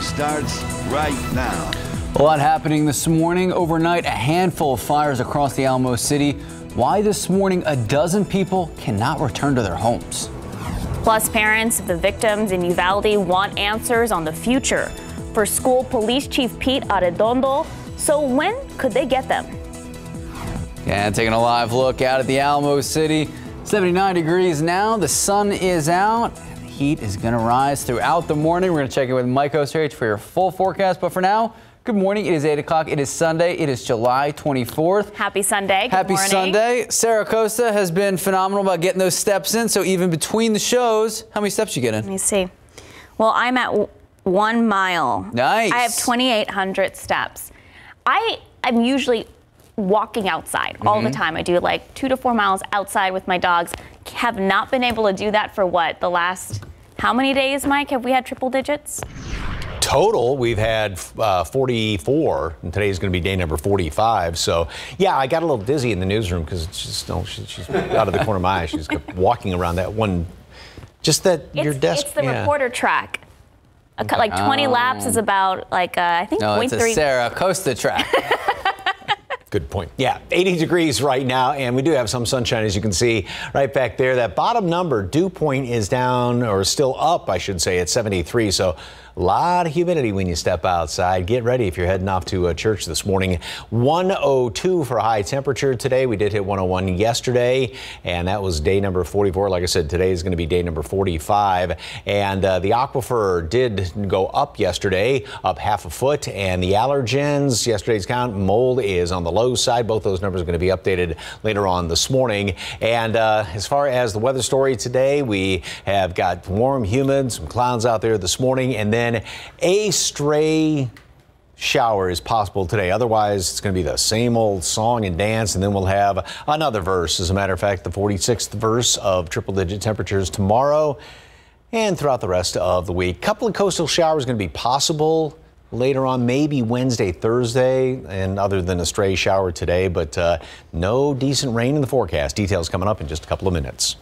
News starts right now. A lot happening this morning. Overnight, a handful of fires across the Alamo City. Why this morning a dozen people cannot return to their homes. Plus, parents of the victims in Uvalde want answers on the future. For school police chief Pete Arredondo, so when could they get them? And taking a live look out at the Alamo City. 79 degrees now. The sun is out. The heat is going to rise throughout the morning. We're going to check in with Mike Osterich for your full forecast. But for now, good morning. It is 8 o'clock. It is Sunday. It is July 24th. Happy Sunday. Good Happy morning. Sunday. Sarah Costa has been phenomenal about getting those steps in. So even between the shows, how many steps you get in? Let me see. Well, I'm at 1 mile. Nice. I have 2,800 steps. I'm usually walking outside all the time. I do like 2 to 4 miles outside with my dogs. Have not been able to do that for what, the last, how many days, Mike, have we had triple digits? Total, we've had 44, and today's going to be day number 45. So, yeah, I got a little dizzy in the newsroom because she's out of the corner of my eye. She's walking around that one, just that your desk. It's the reporter track. Like 20 laps is about like, I think, no, 0.3. it's a Sarah Costa track. Good point. Yeah, 80 degrees right now, and we do have some sunshine, as you can see right back there. That bottom number, dew point, is down, or still up, I should say, at 73. So a lot of humidity when you step outside. Get ready if you're heading off to church this morning. 102 for a high temperature today. We did hit 101 yesterday, and that was day number 44. Like I said, today is going to be day number 45. And the aquifer did go up yesterday, up half a foot. And the allergens, yesterday's count, mold is on the low side. Both those numbers are going to be updated later on this morning. And as far as the weather story today, we have got warm, humid, some clouds out there this morning, and then a stray shower is possible today. Otherwise, it's going to be the same old song and dance, and then we'll have another verse. As a matter of fact, the 46th verse of triple-digit temperatures tomorrow and throughout the rest of the week. Couple of coastal showers going to be possible later on, maybe Wednesday, Thursday, and other than a stray shower today, but no decent rain in the forecast. Details coming up in just a couple of minutes.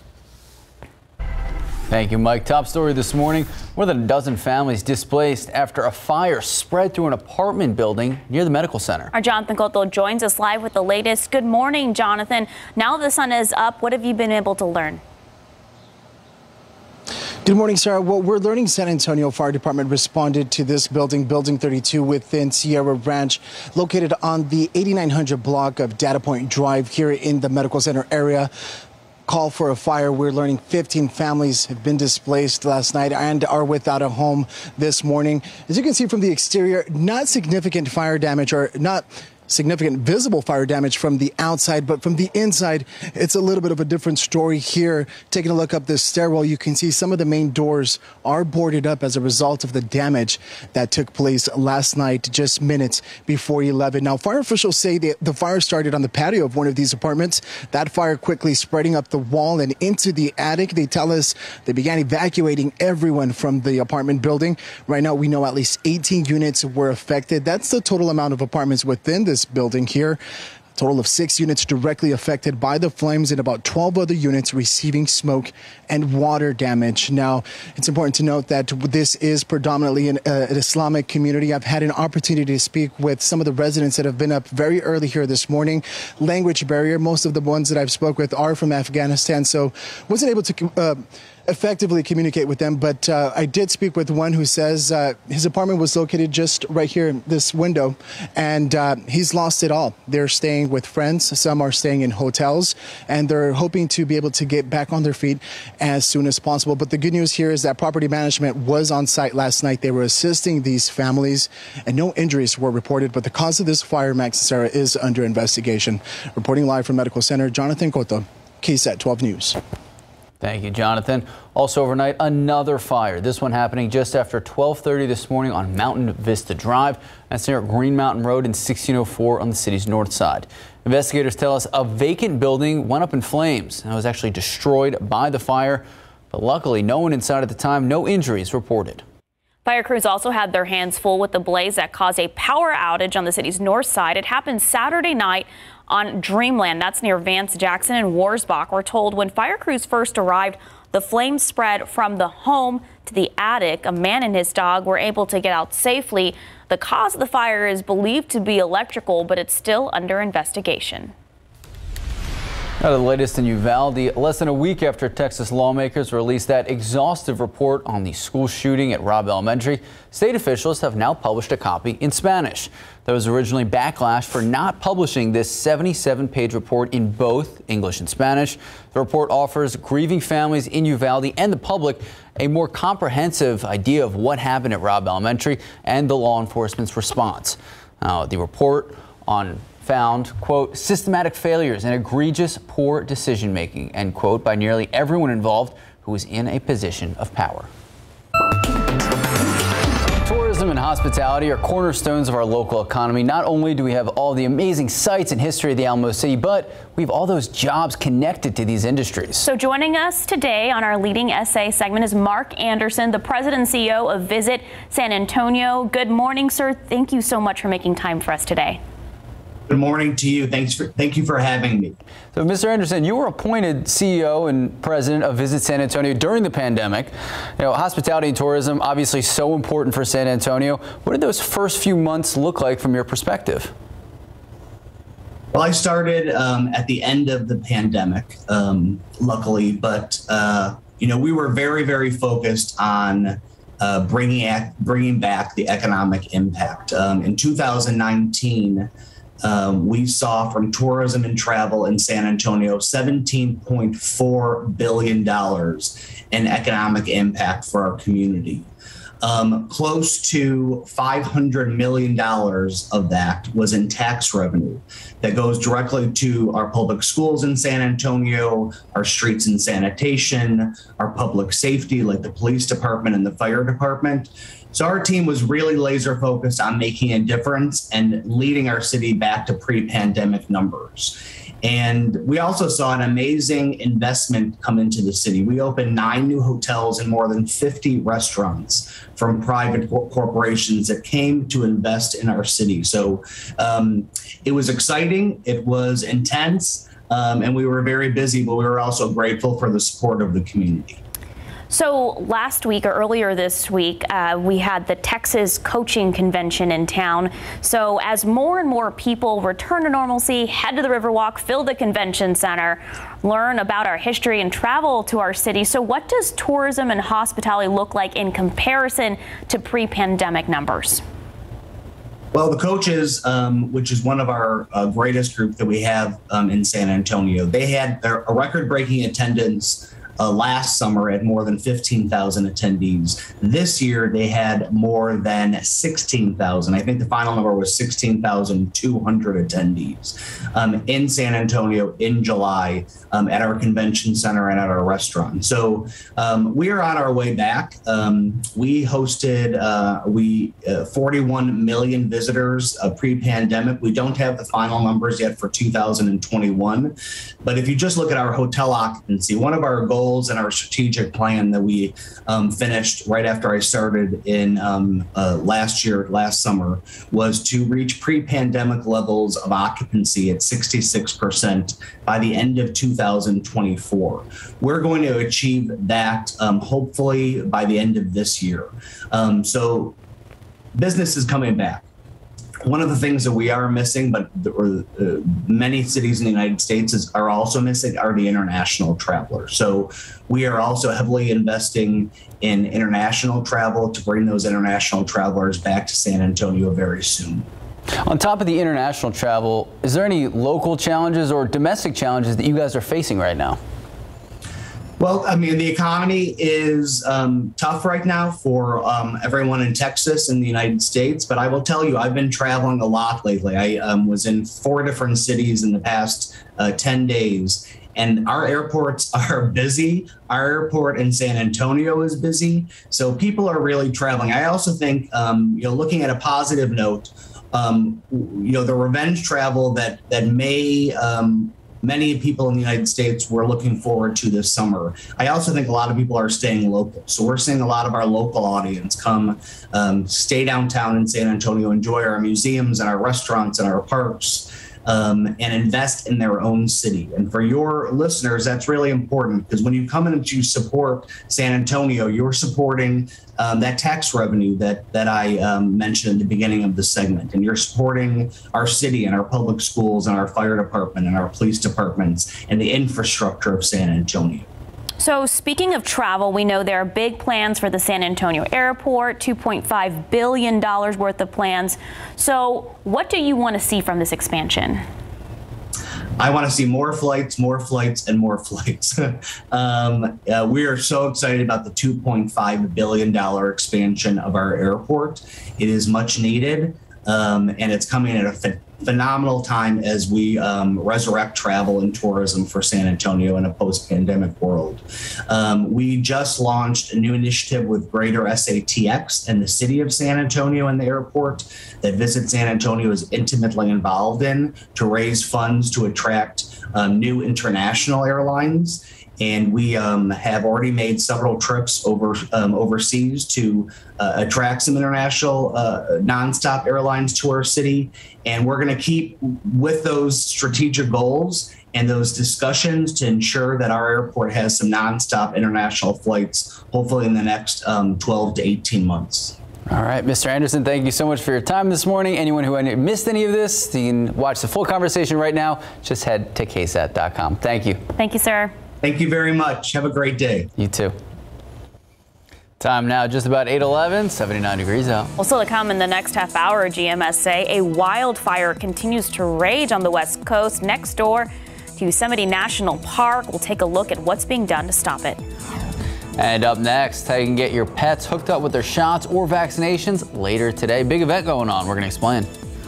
Thank you, Mike. Top story this morning. More than a dozen families displaced after a fire spread through an apartment building near the medical center. Our Jonathan Cotto joins us live with the latest. Good morning, Jonathan. Now the sun is up. What have you been able to learn? Good morning, Sarah. Well, we're learning San Antonio Fire Department responded to this building, Building 32 within Sierra Ranch, located on the 8900 block of Data Point Drive here in the medical center area. Call for a fire. We're learning 15 families have been displaced last night and are without a home this morning. As you can see from the exterior, not significant fire damage, or not significant visible fire damage from the outside, but from the inside, it's a little bit of a different story here. Taking a look up this stairwell, you can see some of the main doors are boarded up as a result of the damage that took place last night, just minutes before 11. Now, fire officials say that the fire started on the patio of one of these apartments. That fire quickly spreading up the wall and into the attic. They tell us they began evacuating everyone from the apartment building. Right now, we know at least 18 units were affected. That's the total amount of apartments within this building here. A total of 6 units directly affected by the flames and about 12 other units receiving smoke and water damage. Now, it's important to note that this is predominantly an Islamic community. I've had an opportunity to speak with some of the residents that have been up very early here this morning. Language barrier. Most of the ones that I've spoke with are from Afghanistan, so wasn't able to effectively communicate with them, but I did speak with one who says his apartment was located just right here in this window, and he's lost it all. They're staying with friends, some are staying in hotels, and they're hoping to be able to get back on their feet as soon as possible. But the good news here is that property management was on site last night. They were assisting these families, and no injuries were reported, but the cause of this fire, Max and Sarah, is under investigation. Reporting live from Medical Center, Jonathan Cotto, KSAT 12 News. Thank you, Jonathan. Also overnight, another fire. This one happening just after 12:30 this morning on Mountain Vista Drive. That's near Green Mountain Road in 1604 on the city's north side. Investigators tell us a vacant building went up in flames and was actually destroyed by the fire. But luckily, no one inside at the time, no injuries reported. Fire crews also had their hands full with the blaze that caused a power outage on the city's north side. It happened Saturday night on Dreamland. That's near Vance Jackson and Warsbach. We're told when fire crews first arrived, the flames spread from the home to the attic. A man and his dog were able to get out safely. The cause of the fire is believed to be electrical, but it's still under investigation. Now the latest in Uvalde, less than a week after Texas lawmakers released that exhaustive report on the school shooting at Robb Elementary, state officials have now published a copy in Spanish. There was originally backlash for not publishing this 77-page report in both English and Spanish. The report offers grieving families in Uvalde and the public a more comprehensive idea of what happened at Robb Elementary and the law enforcement's response. The report found, quote, systematic failures and egregious poor decision making, end quote, by nearly everyone involved who was in a position of power. Tourism and hospitality are cornerstones of our local economy. Not only do we have all the amazing sights and history of the Alamo City, but we have all those jobs connected to these industries. So joining us today on our Leading SA segment is Mark Anderson, the president and CEO of Visit San Antonio. Good morning, sir. Thank you so much for making time for us today. Good morning to you. Thank you for having me. So, Mr. Anderson, you were appointed CEO and president of Visit San Antonio during the pandemic. You know, hospitality and tourism, obviously so important for San Antonio. What did those first few months look like from your perspective? Well, I started at the end of the pandemic, luckily, but we were very, very focused on bringing back the economic impact. In 2019. We saw from tourism and travel in San Antonio $17.4 billion in economic impact for our community. Close to $500 million of that was in tax revenue that goes directly to our public schools in San Antonio, our streets and sanitation, our public safety like the police department and the fire department. So our team was really laser focused on making a difference and leading our city back to pre-pandemic numbers. And we also saw an amazing investment come into the city. We opened 9 new hotels and more than 50 restaurants from private corporations that came to invest in our city. So it was exciting, it was intense, and we were very busy, but we were also grateful for the support of the community. So last week or earlier this week, we had the Texas Coaching Convention in town. So as more and more people return to normalcy, head to the Riverwalk, fill the convention center, learn about our history and travel to our city. So what does tourism and hospitality look like in comparison to pre-pandemic numbers? Well, the coaches, which is one of our greatest group that we have in San Antonio, they had a record-breaking attendance last summer at more than 15,000 attendees. This year, they had more than 16,000. I think the final number was 16,200 attendees in San Antonio in July at our convention center and at our restaurant. So we are on our way back. We hosted 41 million visitors pre-pandemic. We don't have the final numbers yet for 2021. But if you just look at our hotel occupancy, one of our goals and our strategic plan that we finished right after I started in last summer was to reach pre-pandemic levels of occupancy at 66% by the end of 2024. We're going to achieve that hopefully by the end of this year. So business is coming back. One of the things that we are missing, but many cities in the United States are also missing, are the international travelers. So we are also heavily investing in international travel to bring those international travelers back to San Antonio very soon. On top of the international travel, is there any local challenges or domestic challenges that you guys are facing right now? Well, I mean, the economy is tough right now for everyone in Texas and the United States. But I will tell you, I've been traveling a lot lately. I was in 4 different cities in the past 10 days. And our airports are busy. Our airport in San Antonio is busy. So people are really traveling. I also think, looking at a positive note, the revenge travel that many people in the United States were looking forward to this summer. I also think a lot of people are staying local. So we're seeing a lot of our local audience come stay downtown in San Antonio, enjoy our museums and our restaurants and our parks. and invest in their own city. And for your listeners, that's really important, because when you come in and you support San Antonio, you're supporting that tax revenue that I mentioned in the beginning of the segment. And you're supporting our city and our public schools and our fire department and our police departments and the infrastructure of San Antonio. So speaking of travel, we know there are big plans for the San Antonio airport, $2.5 billion worth of plans. So what do you want to see from this expansion? I want to see more flights, and more flights. We are so excited about the $2.5 billion expansion of our airport. It is much needed, and it's coming at a phenomenal time as we resurrect travel and tourism for San Antonio in a post-pandemic world. We just launched a new initiative with Greater SATX and the city of San Antonio and the airport that Visit San Antonio is intimately involved in to raise funds to attract new international airlines. And we have already made several trips overseas to attract some international nonstop airlines to our city. And we're going to keep with those strategic goals and those discussions to ensure that our airport has some nonstop international flights, hopefully in the next 12 to 18 months. All right, Mr. Anderson, thank you so much for your time this morning. Anyone who missed any of this, you can watch the full conversation right now. Just head to KSAT.com. Thank you. Thank you, sir. Thank you very much. Have a great day. You too. Time now just about 8:11, 79 degrees out. Well, still to come in the next half hour, GMSA, a wildfire continues to rage on the West Coast next door to Yosemite National Park. We'll take a look at what's being done to stop it. And up next, how you can get your pets hooked up with their shots or vaccinations later today. Big event going on. We're going to explain.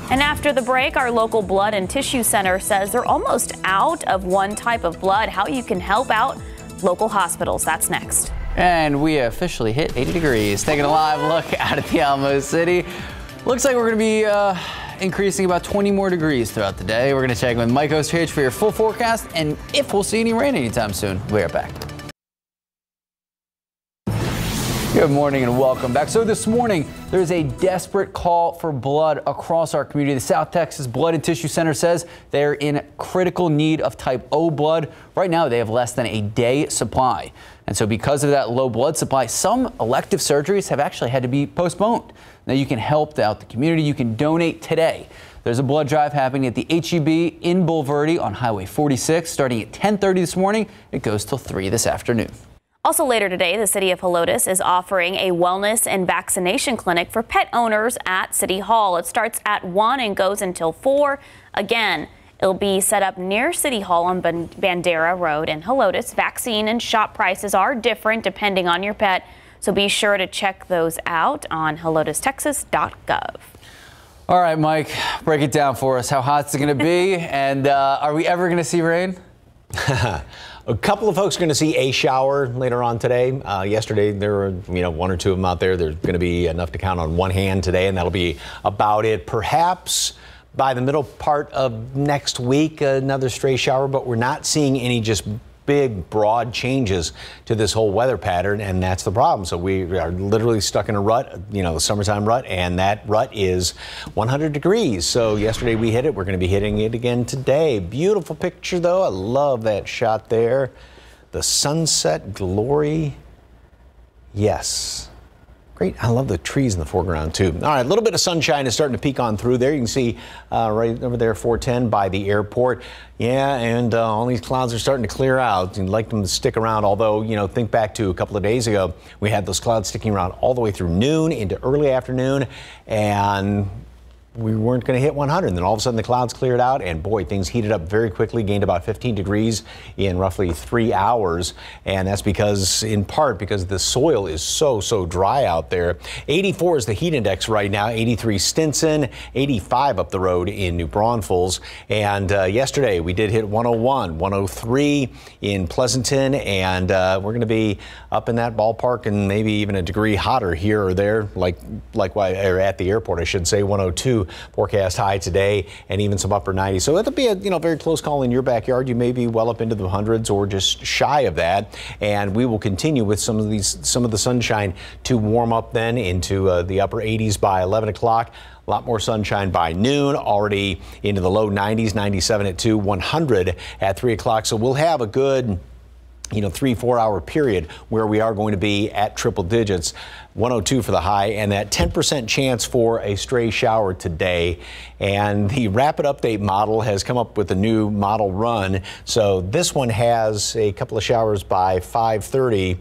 And after the break, our local blood and tissue center says they're almost out of one type of blood. How you can help out local hospitals. That's next. And we officially hit 80 degrees. Taking a live look out at the Alamo City. Looks like we're going to be increasing about 20 more degrees throughout the day. We're going to check in with Mike Ostrich for your full forecast and if we'll see any rain anytime soon. We'll be right back. Good morning and welcome back. So this morning, there's a desperate call for blood across our community. The South Texas Blood and Tissue Center says they're in critical need of type O blood. Right now, they have less than a day supply. And so because of that low blood supply, some elective surgeries have actually had to be postponed. Now you can help out the community. You can donate today. There's a blood drive happening at the HEB in Bulverde on Highway 46 starting at 10:30 this morning. It goes till 3 this afternoon. Also later today, the city of Helotes is offering a wellness and vaccination clinic for pet owners at City Hall. It starts at 1 and goes until 4. Again, it'll be set up near City Hall on Bandera Road in Helotes. Vaccine and shot prices are different depending on your pet, so be sure to check those out on helotestexas.gov. All right, Mike, break it down for us. How hot is it going to be? And are we ever going to see rain? A couple of folks are going to see a shower later on today. Yesterday, there were, one or two of them out there. There's going to be enough to count on one hand today, and that'll be about it. Perhaps by the middle part of next week, another stray shower, but we're not seeing any just big, broad changes to this whole weather pattern, and that's the problem. So we are literally stuck in a rut, the summertime rut, and that rut is 100 degrees. So yesterday we hit it. We're going to be hitting it again today. Beautiful picture, though. I love that shot there. The sunset glory. Yes. Great. I love the trees in the foreground, too. All right, a little bit of sunshine is starting to peek on through there. You can see right over there, 410 by the airport. Yeah, and all these clouds are starting to clear out. You'd like them to stick around, although, think back to a couple of days ago, we had those clouds sticking around all the way through noon into early afternoon, and we weren't going to hit 100. And then all of a sudden the clouds cleared out, and boy, things heated up very quickly, gained about 15 degrees in roughly 3 hours. And that's in part because the soil is so dry out there. 84 is the heat index right now, 83 Stinson, 85 up the road in New Braunfels. And yesterday we did hit 101, 103 in Pleasanton, and we're going to be up in that ballpark and maybe even a degree hotter here or there, like at the airport, I should say, 102 forecast high today, and even some upper 90s. So it'll be a very close call in your backyard. You may be well up into the hundreds or just shy of that. And we will continue with some of the sunshine to warm up then into the upper 80s by 11 o'clock. A lot more sunshine by noon, already into the low 90s, 97 at 2, 100 at 3 o'clock. So we'll have a good 3-4 hour period where we are going to be at triple digits. 102 for the high, and that 10% chance for a stray shower today. And the rapid update model has come up with a new model run. So this one has a couple of showers by 5:30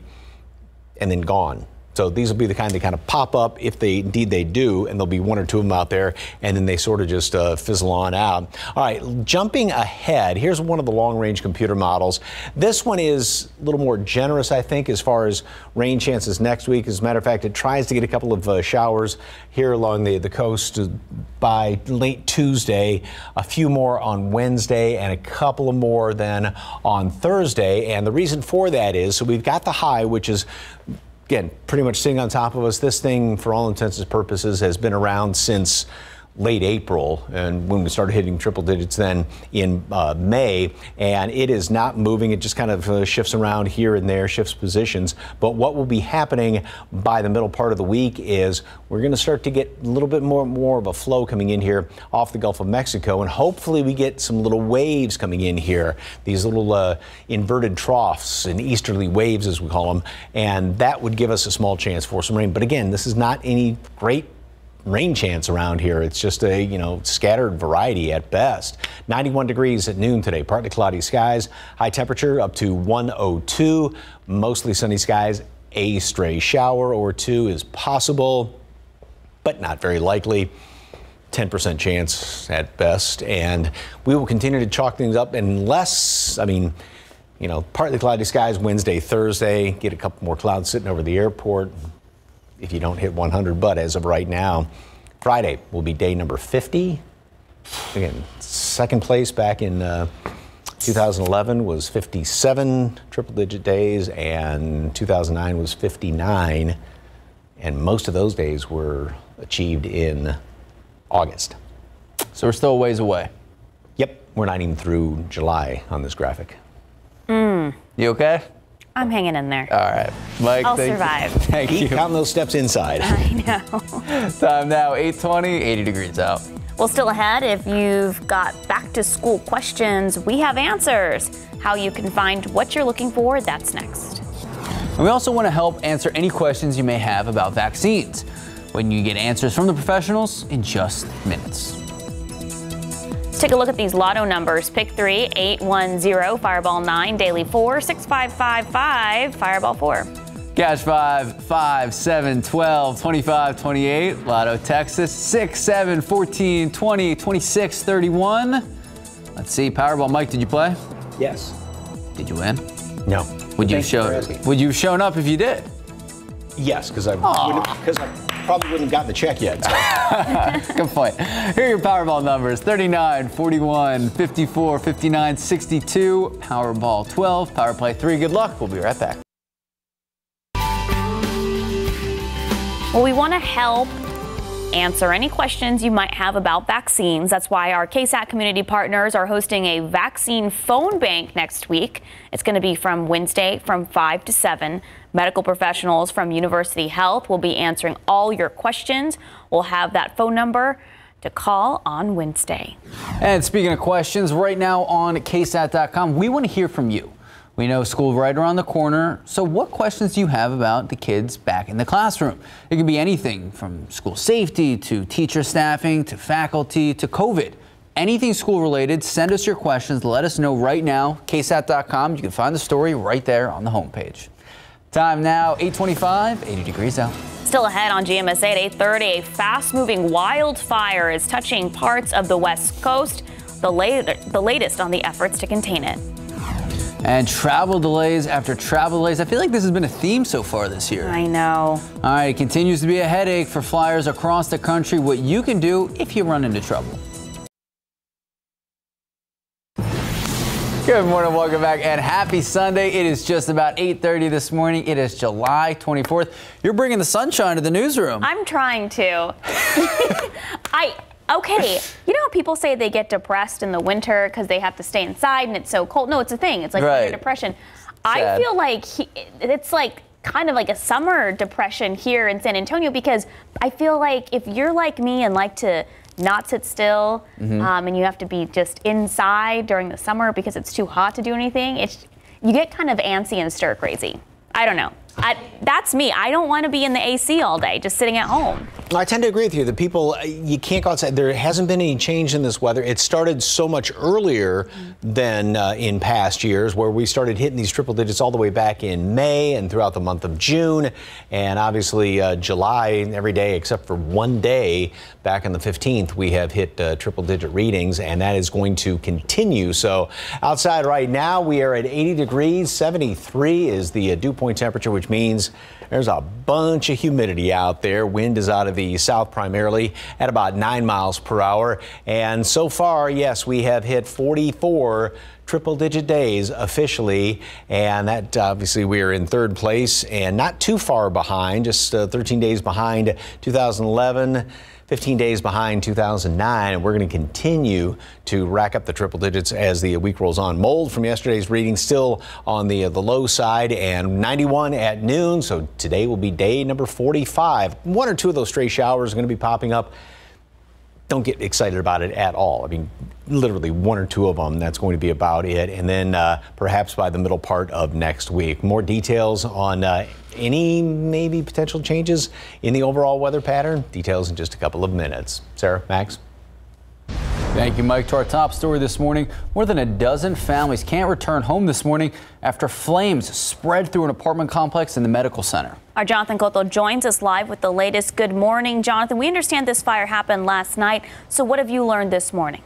and then gone. So these will be the kind that kind of pop up if indeed they do, and there'll be 1 or 2 of them out there, and then they sort of just fizzle on out. All right, jumping ahead, here's one of the long-range computer models. This one is a little more generous, I think, as far as rain chances next week. As a matter of fact, it tries to get a couple of showers here along the coast by late Tuesday, a few more on Wednesday, and a couple of more then on Thursday. And the reason for that is, so we've got the high, which is again, pretty much sitting on top of us. This thing, for all intents and purposes, has been around since late April, and when we started hitting triple digits then in May, and it is not moving. It just kind of shifts around here and there, shifts positions. But what will be happening by the middle part of the week is we're going to start to get a little bit more of a flow coming in here off the Gulf of Mexico, and hopefully we get some little waves coming in here, these little inverted troughs and easterly waves as we call them, and that would give us a small chance for some rain. But again, this is not any great rain chance around here. It's just a scattered variety at best. 91 degrees at noon today, partly cloudy skies, high temperature up to 102, mostly sunny skies. A stray shower or 2 is possible, but not very likely. 10% chance at best, and we will continue to chalk things up unless, partly cloudy skies Wednesday, Thursday, get a couple more clouds sitting over the airport if you don't hit 100, but as of right now, Friday will be day number 50. Again, second place back in 2011 was 57 triple-digit days, and 2009 was 59, and most of those days were achieved in August. So we're still a ways away. Yep, we're not even through July on this graphic. You okay? I'm hanging in there. All right, Mike. I'll survive. Thank you. Keep counting those steps inside. I know. Time now, 8:20, 80 degrees out. Well, still ahead, if you've got back-to-school questions, we have answers. How you can find what you're looking for, that's next. And we also want to help answer any questions you may have about vaccines, when you get answers from the professionals in just minutes. Let's take a look at these lotto numbers. Pick 3, 810, Fireball 9, Daily 4, 6555, Fireball 4. Cash 5, 5, 7, 12, 25, 28. Lotto Texas 6, 7, 14, 20, 26, 31. Let's see. Powerball. Mike, did you play? Yes. Did you win? No. Would you have shown up if you did? Yes, because I probably wouldn't have gotten the check yet. So. Good point. Here are your Powerball numbers: 39, 41, 54, 59, 62. Powerball 12. Power Play 3. Good luck. We'll be right back. Well, we want to help answer any questions you might have about vaccines. That's why our KSAT community partners are hosting a vaccine phone bank next week. It's going to be from Wednesday from 5 to 7. Medical professionals from University Health will be answering all your questions. We'll have that phone number to call on Wednesday. And speaking of questions, right now on KSAT.com, we want to hear from you. We know school right around the corner, so what questions do you have about the kids back in the classroom? It can be anything from school safety to teacher staffing to faculty to COVID. Anything school related, send us your questions. Let us know right now. KSAT.com. You can find the story right there on the homepage. Time now, 8:25, 80 degrees out. Still ahead on GMSA at 8:30, a fast-moving wildfire is touching parts of the West Coast. The latest on the efforts to contain it. And travel delays after travel delays. I feel like this has been a theme so far this year. I know. All right, it continues to be a headache for flyers across the country. What you can do if you run into trouble. Good morning, welcome back, and happy Sunday. It is just about 8:30 this morning. It is July 24th. You're bringing the sunshine to the newsroom. I'm trying to. Okay, you know how people say they get depressed in the winter because they have to stay inside and it's so cold? No, it's a thing. It's like winter depression. I feel like it's like kind of like a summer depression here in San Antonio, because I feel like if you're like me and like to not sit still, and you have to be just inside during the summer because it's too hot to do anything, you get kind of antsy and stir crazy. I don't know. That's me. I don't want to be in the AC all day, just sitting at home. I tend to agree with you. The people, you can't go outside. There hasn't been any change in this weather. It started so much earlier than in past years, where we started hitting these triple digits all the way back in May and throughout the month of June. And obviously July, every day except for one day back on the 15th, we have hit triple digit readings, and that is going to continue. So outside right now, we are at 80 degrees. 73 is the dew point temperature, which means there's a bunch of humidity out there. Wind is out of the south primarily at about 9 miles per hour. And so far, yes, we have hit 44 triple-digit days officially, and that obviously we are in third place and not too far behind, just 13 days behind 2011. 15 days behind 2009, and we're going to continue to rack up the triple digits as the week rolls on. Mold from yesterday's reading still on the low side, and 91 at noon, so today will be day number 45. One or two of those stray showers are going to be popping up. Don't get excited about it at all. I mean, literally one or two of them, that's going to be about it. And then perhaps by the middle part of next week. More details on any maybe potential changes in the overall weather pattern. Details in just a couple of minutes. Sarah, Max. Thank you, Mike. To our top story this morning, more than a dozen families can't return home this morning after flames spread through an apartment complex in the medical center. Our Jonathan Cotto joins us live with the latest. Good morning, Jonathan. We understand this fire happened last night. So what have you learned this morning?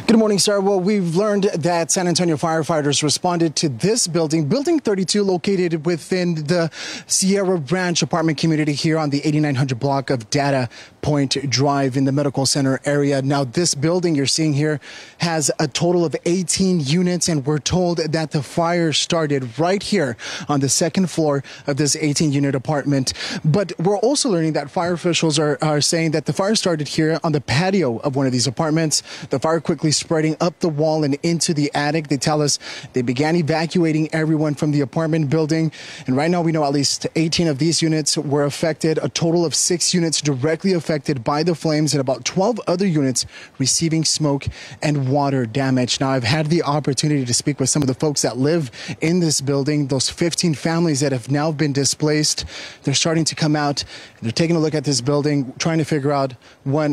Good morning, Sarah. Well, we've learned that San Antonio firefighters responded to this building, Building 32, located within the Sierra Branch apartment community here on the 8900 block of Data Point Drive in the medical center area. Now, this building you're seeing here has a total of 18 units, and we're told that the fire started right here on the second floor of this 18-unit apartment. But we're also learning that fire officials are saying that the fire started here on the patio of one of these apartments. The fire quickly spreading up the wall and into the attic. They tell us they began evacuating everyone from the apartment building. And right now we know at least 18 of these units were affected, a total of 6 units directly affected by the flames, and about 12 other units receiving smoke and water damage. Now, I've had the opportunity to speak with some of the folks that live in this building, those 15 families that have now been displaced. They're starting to come out. They're taking a look at this building, trying to figure out,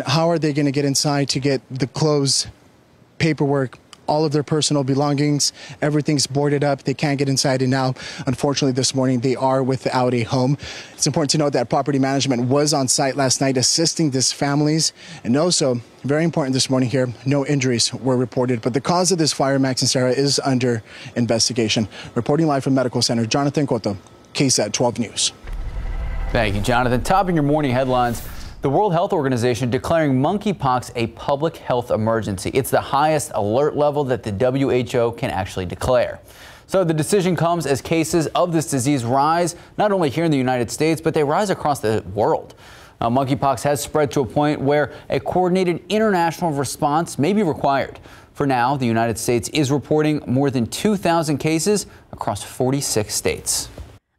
how are they going to get inside to get the clothes, paperwork, all of their personal belongings. Everything's boarded up. They can't get inside. And now, unfortunately, this morning, they are without a home. It's important to note that property management was on site last night assisting these families. And also, very important this morning here, no injuries were reported. But the cause of this fire, Max and Sarah, is under investigation. Reporting live from Medical Center, Jonathan Cotto, KSAT 12 News. Thank you, Jonathan. Topping your morning headlines, the World Health Organization declaring monkeypox a public health emergency. It's the highest alert level that the WHO can actually declare. So the decision comes as cases of this disease rise, not only here in the United States, but they rise across the world. Monkeypox has spread to a point where a coordinated international response may be required. For now, the United States is reporting more than 2,000 cases across 46 states.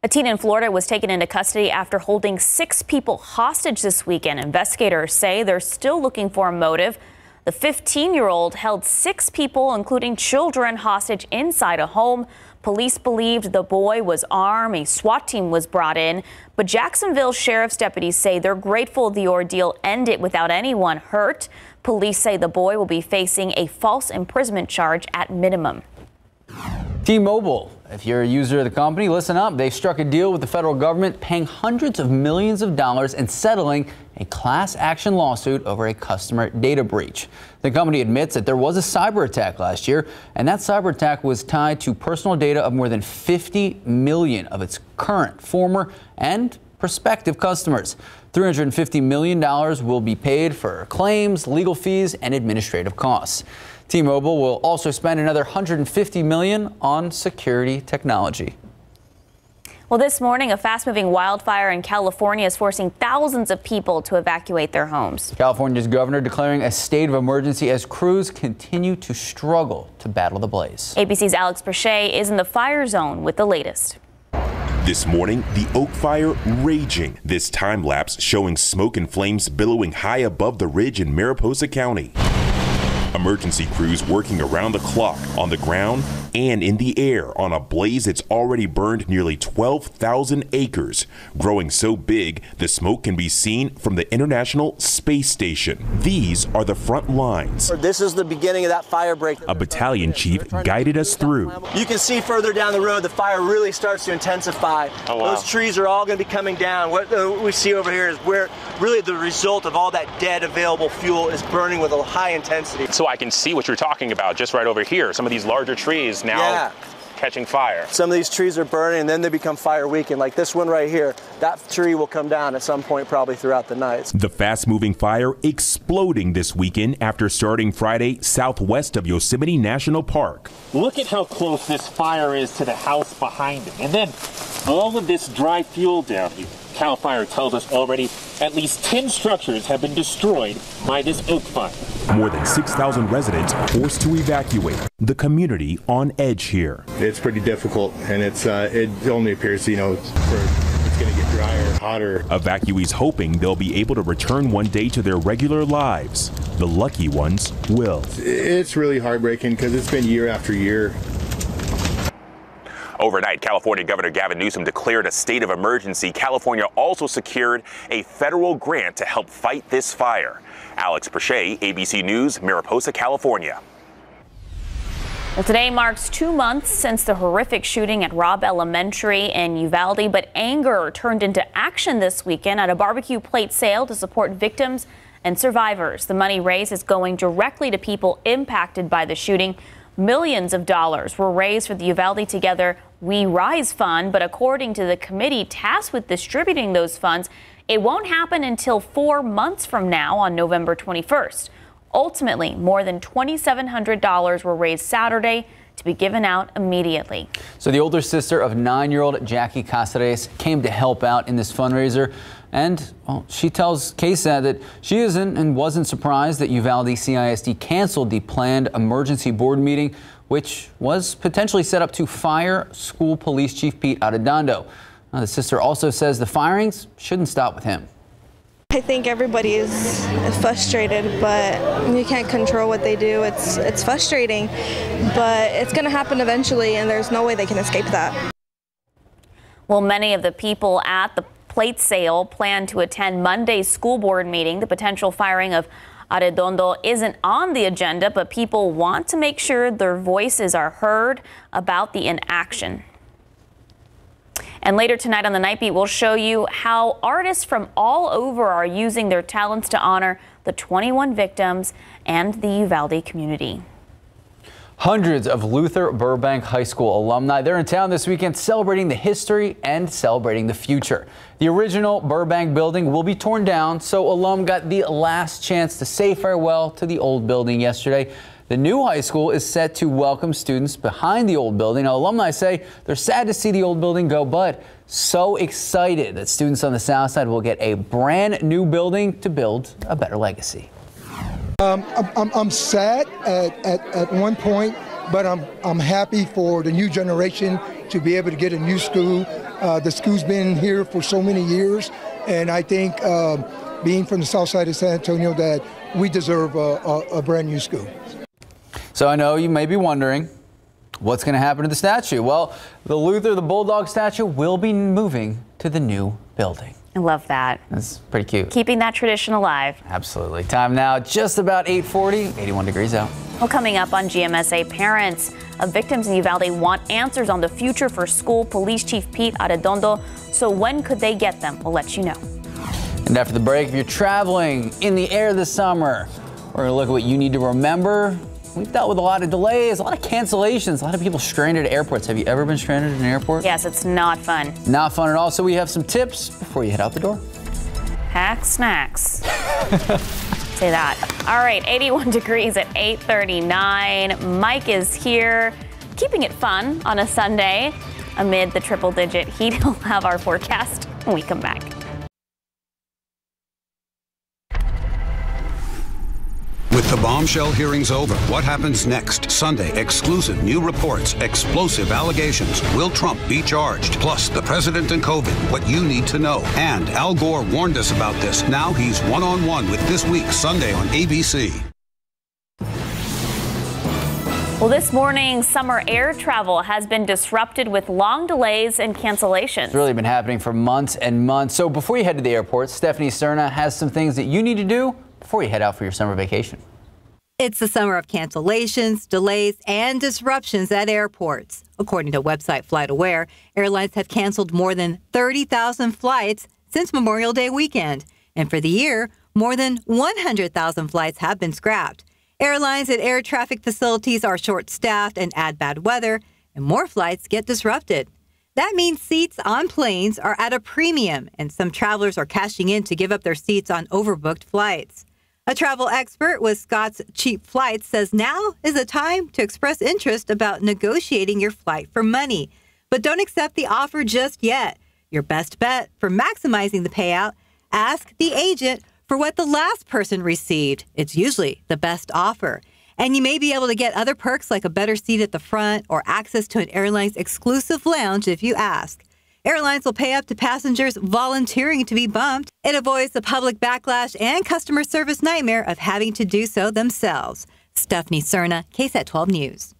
A teen in Florida was taken into custody after holding 6 people hostage this weekend. Investigators say they're still looking for a motive. The 15-year-old held 6 people, including children, hostage inside a home. Police believed the boy was armed. A SWAT team was brought in. But Jacksonville Sheriff's deputies say they're grateful the ordeal ended without anyone hurt. Police say the boy will be facing a false imprisonment charge at minimum. T-Mobile, if you're a user of the company, listen up. They've struck a deal with the federal government, paying hundreds of millions of dollars and settling a class action lawsuit over a customer data breach. The company admits that there was a cyber attack last year, and that cyber attack was tied to personal data of more than 50 million of its current, former, and prospective customers. $350 million will be paid for claims, legal fees, and administrative costs. T-Mobile will also spend another $150 million on security technology. Well, Well, this morning, a fast-moving wildfire in California is forcing thousands of people to evacuate their homes. California's governor declaring a state of emergency as crews continue to struggle to battle the blaze. ABC's Alex Brachet is in the fire zone with the latest. This morning, the Oak Fire raging. This time lapse showing smoke and flames billowing high above the ridge in Mariposa County. Emergency crews working around the clock on the ground and in the air on a blaze that's already burned nearly 12,000 acres, growing so big the smoke can be seen from the International Space Station. These are the front lines. This is the beginning of that fire break. A battalion chief guided us through. You can see further down the road the fire really starts to intensify. Oh, wow. Those trees are all going to be coming down. What we see over here is where really the result of all that dead available fuel is burning with a high intensity. So I can see what you're talking about just right over here. Some of these larger trees now catching fire. Some of these trees are burning and then they become fire weakened. Like this one right here, that tree will come down at some point probably throughout the night. The fast-moving fire exploding this weekend after starting Friday southwest of Yosemite National Park. Look at how close this fire is to the house behind it. And then all of this dry fuel down here. CAL FIRE tells us already at least 10 structures have been destroyed by this oak fire. More than 6,000 residents forced to evacuate. The community on edge here. It's pretty difficult, and it only appears, it's going to get drier, hotter. Evacuees hoping they'll be able to return one day to their regular lives. The lucky ones will. It's really heartbreaking because it's been year after year. Overnight, California Governor Gavin Newsom declared a state of emergency. California also secured a federal grant to help fight this fire. Alex Brachet, ABC News, Mariposa, California. Well, today marks 2 months since the horrific shooting at Robb Elementary in Uvalde, but anger turned into action this weekend at a barbecue plate sale to support victims and survivors. The money raised is going directly to people impacted by the shooting. Millions of dollars were raised for the Uvalde Together We Rise Fund, but according to the committee tasked with distributing those funds, it won't happen until 4 months from now on November 21st. Ultimately, more than $2,700 were raised Saturday to be given out immediately. So the older sister of 9-year-old Jackie Cáceres came to help out in this fundraiser. And she tells KSAT that she isn't and wasn't surprised that Uvalde CISD canceled the planned emergency board meeting, which was potentially set up to fire School Police Chief Pete Arredondo. The sister also says the firings shouldn't stop with him. I think everybody is frustrated, but you can't control what they do. It's frustrating, but it's going to happen eventually, and there's no way they can escape that. Well, many of the people at the plate sale plan to attend Monday's school board meeting. The potential firing of Arredondo isn't on the agenda, but people want to make sure their voices are heard about the inaction. And later tonight on the Night Beat, we'll show you how artists from all over are using their talents to honor the 21 victims and the Uvalde community. Hundreds of Luther Burbank High School alumni, they're in town this weekend celebrating the history and celebrating the future. The original Burbank building will be torn down, so alum got the last chance to say farewell to the old building yesterday. The new high school is set to welcome students behind the old building. Now, alumni say they're sad to see the old building go, but so excited that students on the south side will get a brand new building to build a better legacy. I'm sad at one point, but I'm happy for the new generation to be able to get a new school. The school's been here for so many years, and I think being from the south side of San Antonio that we deserve a brand new school. So I know you may be wondering what's going to happen to the statue. Well, the Luther the Bulldog statue will be moving to the new building. I love that. That's pretty cute. Keeping that tradition alive. Absolutely. Time now, just about 8:40, 81 degrees out. Well, coming up on GMSA, parents of victims in Uvalde want answers on the future for School Police Chief Pete Arredondo. So when could they get them? We'll let you know. And after the break, if you're traveling in the air this summer, we're going to look at what you need to remember. We've dealt with a lot of delays, a lot of cancellations, a lot of people stranded at airports. Have you ever been stranded at an airport? Yes, it's not fun. Not fun at all. So we have some tips before you head out the door. Pack snacks. Say that. All right, 81 degrees at 8:39. Mike is here, keeping it fun on a Sunday. amid the triple-digit heat. We'll have our forecast when we come back. With the bombshell hearings over, what happens next? Sunday, exclusive new reports, explosive allegations. Will Trump be charged? Plus, the president and COVID, what you need to know. And Al Gore warned us about this. Now he's one-on-one with This Week, Sunday on ABC. Well, this morning, summer air travel has been disrupted with long delays and cancellations. It's really been happening for months and months. So before you head to the airport, Stephanie Serna has some things that you need to do before you head out for your summer vacation. It's the summer of cancellations, delays, and disruptions at airports. According to website FlightAware, airlines have canceled more than 30,000 flights since Memorial Day weekend. And for the year, more than 100,000 flights have been scrapped. Airlines and air traffic facilities are short-staffed and add bad weather, and more flights get disrupted. That means seats on planes are at a premium, and some travelers are cashing in to give up their seats on overbooked flights. A travel expert with Scott's Cheap Flights says now is the time to express interest about negotiating your flight for money. But don't accept the offer just yet. Your best bet for maximizing the payout, ask the agent for what the last person received. It's usually the best offer. And you may be able to get other perks like a better seat at the front or access to an airline's exclusive lounge if you ask. Airlines will pay up to passengers volunteering to be bumped. It avoids the public backlash and customer service nightmare of having to do so themselves. Stephanie Serna, KSAT 12 News.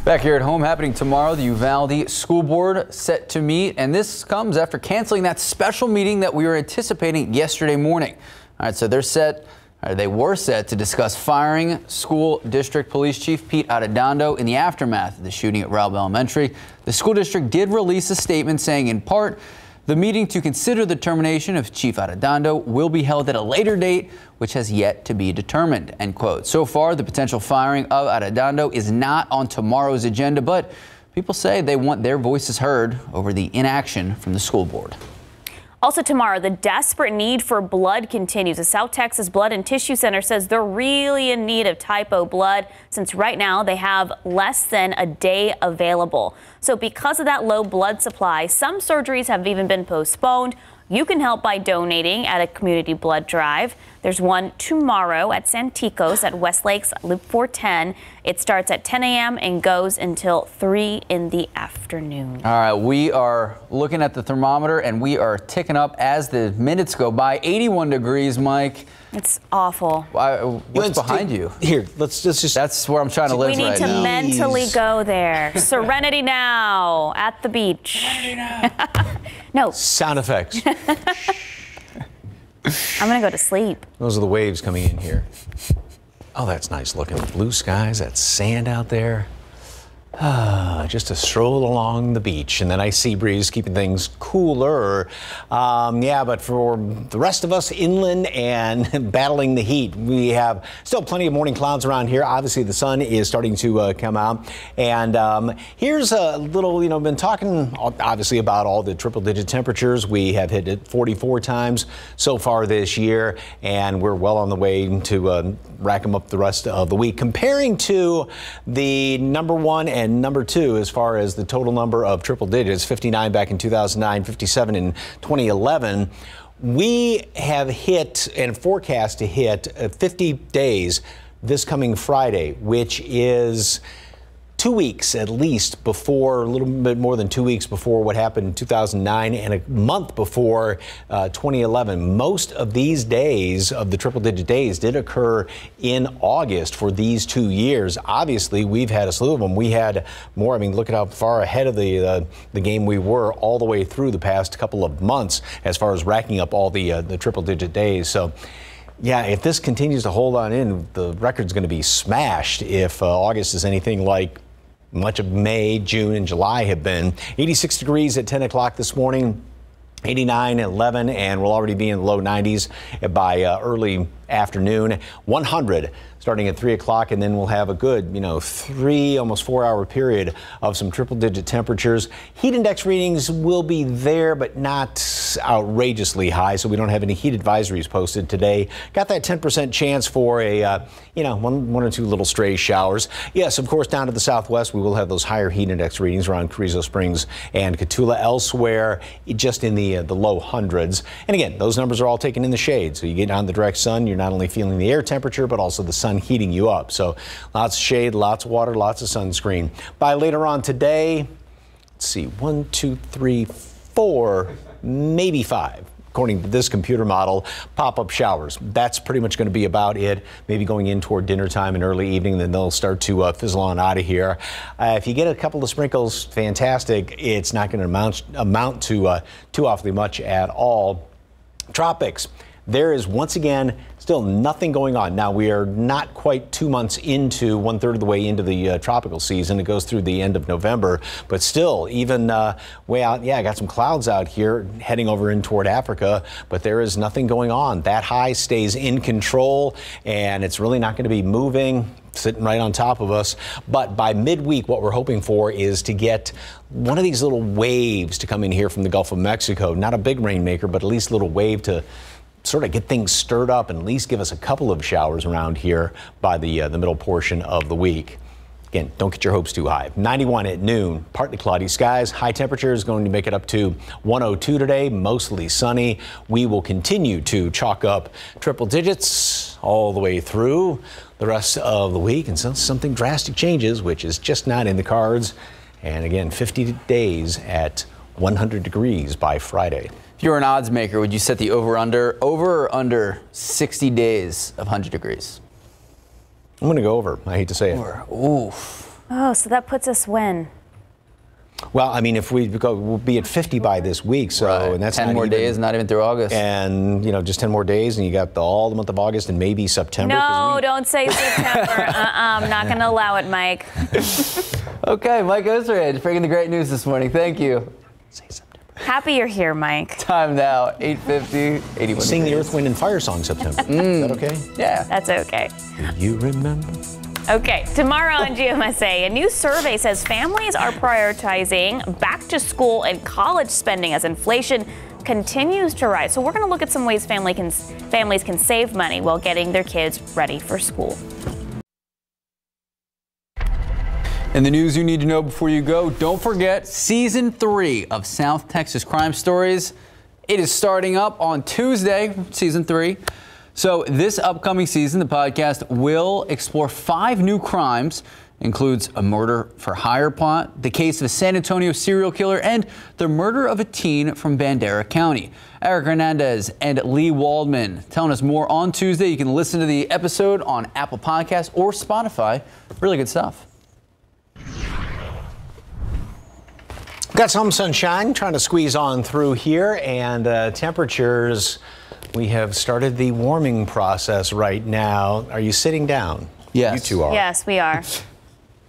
Back here at home, happening tomorrow, the Uvalde School Board set to meet, and this comes after canceling that special meeting that we were anticipating yesterday morning. All right, so they were set to discuss firing School District Police Chief Pete Arredondo in the aftermath of the shooting at Raub Elementary. The school district did release a statement saying, in part, the meeting to consider the termination of Chief Arredondo will be held at a later date, which has yet to be determined, end quote. So far, the potential firing of Arredondo is not on tomorrow's agenda, but people say they want their voices heard over the inaction from the school board. Also tomorrow, the desperate need for blood continues. The South Texas Blood and Tissue Center says they're really in need of Type O blood since right now they have less than a day available. So because of that low blood supply, some surgeries have even been postponed. You can help by donating at a community blood drive. There's one tomorrow at Santikos at Westlake's Loop 410. It starts at 10 a.m. and goes until 3 in the afternoon. All right, we are looking at the thermometer and we are ticking up as the minutes go by. 81 degrees, Mike. It's awful. What's behind you? Here, let's just. That's where I'm trying to live right now. We need to mentally go there. Serenity now at the beach. Serenity now. No. Sound effects. I'm going to go to sleep. Those are the waves coming in here. Oh, that's nice looking. Blue skies, that sand out there. Just a stroll along the beach and the nice sea breeze keeping things cooler. Yeah, but for the rest of us inland and battling the heat, we have still plenty of morning clouds around here. Obviously, the sun is starting to come out. And here's a little, been talking obviously about all the triple-digit temperatures. We have hit it 44 times so far this year, and we're well on the way to rack them up the rest of the week. Comparing to the number one and number two as far as the total number of triple digits, 59 back in 2009, 57 in 2011, we have hit and forecast to hit 50 days this coming Friday, which is 2 weeks at least before, a little bit more than 2 weeks before what happened in 2009 and a month before 2011. Most of these days of the triple digit days did occur in August for these 2 years. Obviously, we've had a slew of them. We had more. I mean, look at how far ahead of the game we were all the way through the past couple of months as far as racking up all the triple digit days. So, yeah, if this continues to hold on in, the record's going to be smashed if August is anything like much of May, June, and July have been. 86 degrees at 10 o'clock this morning. 89, 11, and we'll already be in the low 90s by early afternoon. 100 starting at 3 o'clock, and then we'll have a good, almost 4 hour period of some triple digit temperatures. Heat index readings will be there, but not outrageously high, so we don't have any heat advisories posted today. Got that 10% chance for a, one or two little stray showers. Yes, of course, down to the southwest, we will have those higher heat index readings around Carrizo Springs and Cotulla. Elsewhere, just in the low hundreds. And again, those numbers are all taken in the shade, so you get on the direct sun, you're not only feeling the air temperature, but also the sun heating you up. So lots of shade, lots of water, lots of sunscreen. By later on today, let's see, 1, 2, 3, 4, maybe 5. According to this computer model, pop-up showers. That's pretty much going to be about it. Maybe going in toward dinner time and early evening, then they'll start to fizzle on out of here. If you get a couple of sprinkles, fantastic. It's not going to amount to too awfully much at all. Tropics. There is once again still nothing going on. Now, we are not quite 2 months into, 1/3 of the way into the tropical season. It goes through the end of November, but still, even way out, I got some clouds out here heading over in toward Africa, but there is nothing going on. That high stays in control, and it's really not going to be moving, sitting right on top of us. But by midweek, what we're hoping for is to get one of these little waves to come in here from the Gulf of Mexico. Not a big rainmaker, but at least a little wave to sort of get things stirred up and at least give us a couple of showers around here by the middle portion of the week. Again, don't get your hopes too high. 91 at noon, partly cloudy skies. High temperature is going to make it up to 102 today, mostly sunny. We will continue to chalk up triple digits all the way through the rest of the week until something drastic changes, which is just not in the cards. And again, 50 days at 100 degrees by Friday. If you were an odds maker, would you set the over or under 60 days of 100 degrees? I'm going to go over. I hate to say it. Ooh. Oh, so that puts us when? Well, I mean, if we go, we'll be at 50 by this week, so right. And that's 10 more days, not even through August. And just 10 more days, and you got all the month of August and maybe September. No, don't say September. I'm not going to allow it, Mike. Okay, Mike Osterhage bringing the great news this morning. Thank you. Say September. Happy you're here, Mike. Time now, 8:50, 81 Sing the degrees. Earth, Wind, and Fire song September. Is that okay? Yeah. That's okay. Do you remember? Okay, tomorrow on GMSA, a new survey says families are prioritizing back to school and college spending as inflation continues to rise. So we're going to look at some ways families can save money while getting their kids ready for school. And the news you need to know before you go, don't forget Season 3 of South Texas Crime Stories. It is starting up on Tuesday, Season 3. So this upcoming season, the podcast will explore 5 new crimes, includes a murder for hire plot, the case of a San Antonio serial killer, and the murder of a teen from Bandera County. Eric Hernandez and Lee Waldman telling us more on Tuesday. You can listen to the episode on Apple Podcasts or Spotify. Really good stuff. Got some sunshine, trying to squeeze on through here, and temperatures, we have started the warming process right now. Are you sitting down? Yes. You two are. Yes, we are.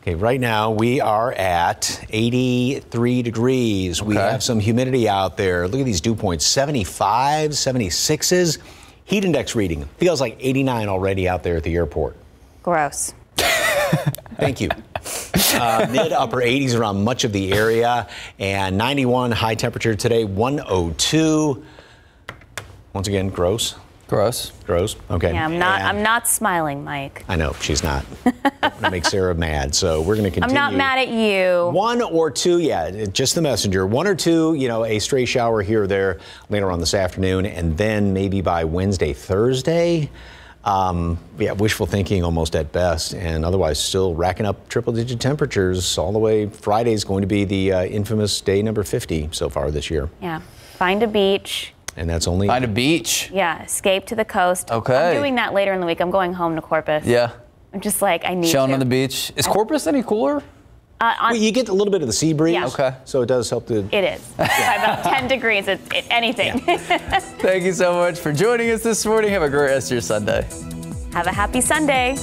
Okay, right now we are at 83 degrees. Okay. We have some humidity out there. Look at these dew points, 75, 76s. Heat index reading, feels like 89 already out there at the airport. Gross. Thank you. Mid upper 80s around much of the area, and 91 high temperature today, 102. Once again, gross. Gross. Gross. Okay. Yeah, I'm not smiling, Mike. I know she's not. That makes Sarah mad. So we're going to continue. I'm not mad at you. 1 or 2, just the messenger. 1 or 2, a stray shower here or there later on this afternoon, and then maybe by Wednesday, Thursday. Wishful thinking almost at best, and otherwise still racking up triple-digit temperatures all the way. Friday's going to be the infamous day number 50 so far this year. Yeah. Find a beach. And that's only... Find a beach. Yeah, escape to the coast. Okay. I'm doing that later in the week. I'm going home to Corpus. Yeah. I'm just like, I need Chilling to. on the beach. Is Corpus any cooler? Well, you get a little bit of the sea breeze. Yeah. Okay. So it does help to... It is. By about 10 degrees, anything. Yeah. Thank you so much for joining us this morning. Have a great rest of your Sunday. Have a happy Sunday.